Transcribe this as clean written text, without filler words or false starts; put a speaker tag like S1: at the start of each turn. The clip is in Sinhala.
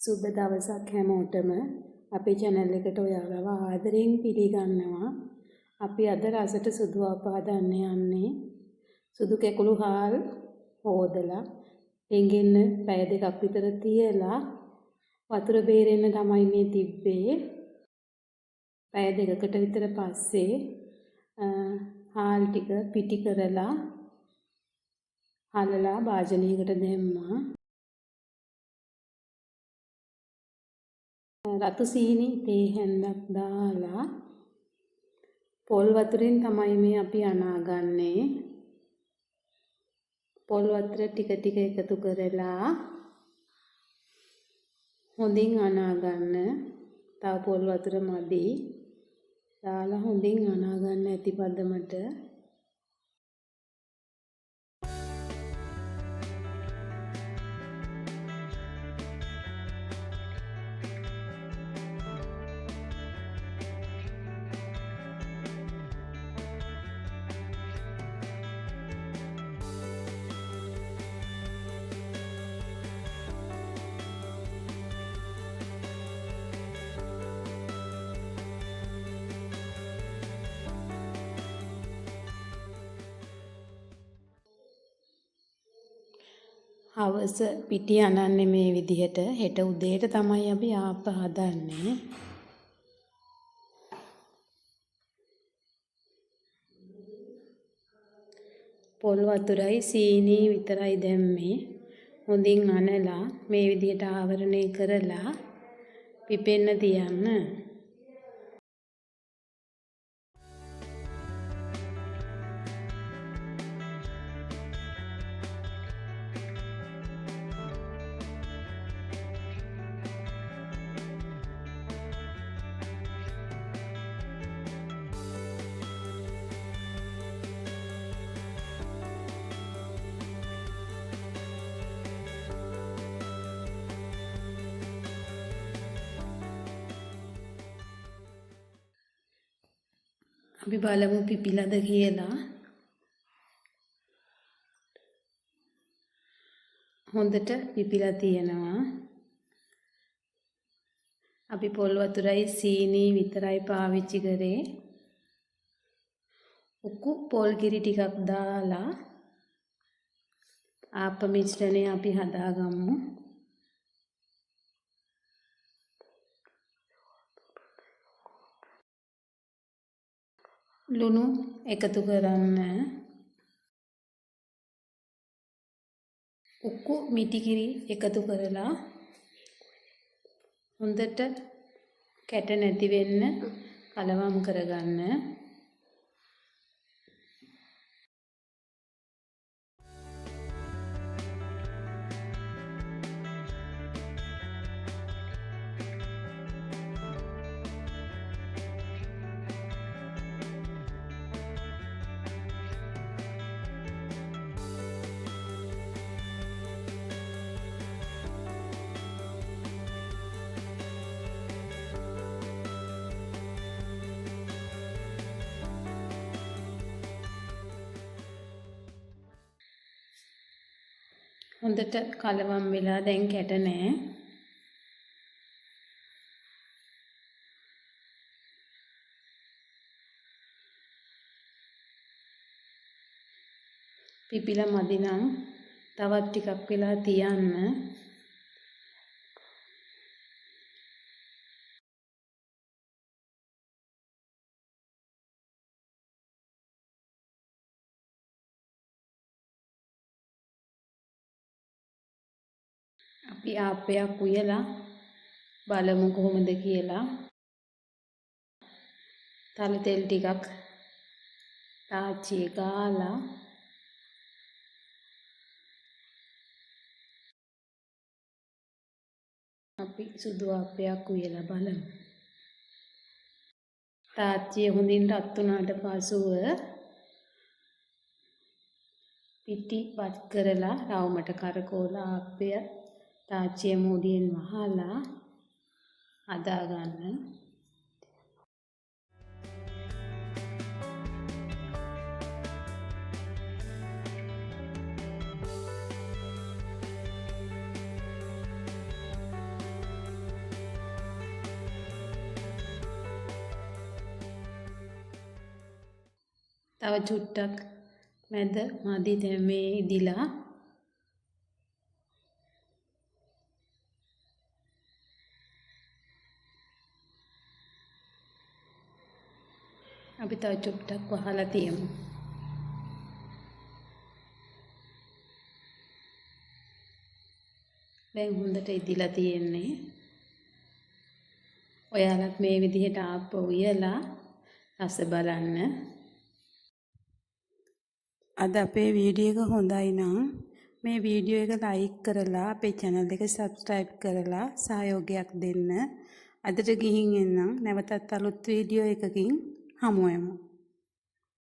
S1: සුබ දවසක් හැමෝටම අපේ channel එකට ඔයාලව ආදරෙන් පිළිගන්නවා. අපි අද රසට සුදු ආපහදන්න යන්නේ. සුදු කැකුළු හාල් හොදලා එංගෙන්න පැය දෙකක් විතර තියලා වතුර බේරෙන්න තමයි මේ තිබ්බේ. පැය දෙකකට විතර පස්සේ හාල් ටික පිටි කරලා හලලා භාජනයකට දැම්මා. රතු සීනි තේ හැන්දක් දාලා පොල් වතුරෙන් තමයි මේ අපි අනාගන්නේ. පොල් වතුර ටික ටික එකතු කරලා හොඳින් අනාගන්න. තව පොල් වතුර මදි. දාලා හොඳින් අනාගන්න ඇති පදමට. හවස පිටි අනන්නේ මේ විදිහට. හෙට උදේට තමයි අපි ආප්ප හදන්නේ. පොල් වතුරයි සීනි විතරයි දැම්මේ. හොඳින් අනලා මේ විදිහට ආවරණය කරලා පිපෙන්න තියන්න. අපි බලමු පිපිලාද කියලා. හොඳට පිපිලා තියෙනවා. අපි පොල් වතුරයි සීනි විතරයි පාවිච්චි කරේ. උකු පොල් කිරි ටිකක් දාලා ආප්ප මිශ්‍රණය අපි හදාගමු. ලුණු එකතු කරන්න. උක්කු මිටි කිරි එකතු කරලා හොඳට කැට නැති වෙන්න කලවම් කරගන්න. හොඳට කලවම් වෙලා දැන් කැට නැහැ. පිපිලා මදි නම් තවත් ටිකක් වෙලා තියන්න. අපි ආප්පයක් උයලා බලමු කොහොමද කියලා. තල තෙල් ටිකක් තාච්චියේ ගාලා අපි සුදු ආප්පයක් උයලා බලමු. තාච්චිය හොඳින් රත් වුණාට පසුව පිටි වත් කරලා රවුමට කරකවලා ආප්පය තාච්චිය මූඩියෙන් වහලා හදා ගන්න. තව චුට්ටක් මැද මදි මේ ඉදිලා. අපි තව චුට්ටක් වහලා තියමු. දැන් හොඳට ඉදිලා තියෙන්නේ. ඔයාලත් මේ විදිහට ආපහු උයලා රස බලන්න. අද අපේ වීඩියෝ එක හොඳයි නම් මේ වීඩියෝ එක ලයික් කරලා අපේ channel එක subscribe කරලා සහයෝගයක් දෙන්න. අදට ගිහින් එන්නම්. නැවතත් අලුත් වීඩියෝ එකකින් හමු වෙමු.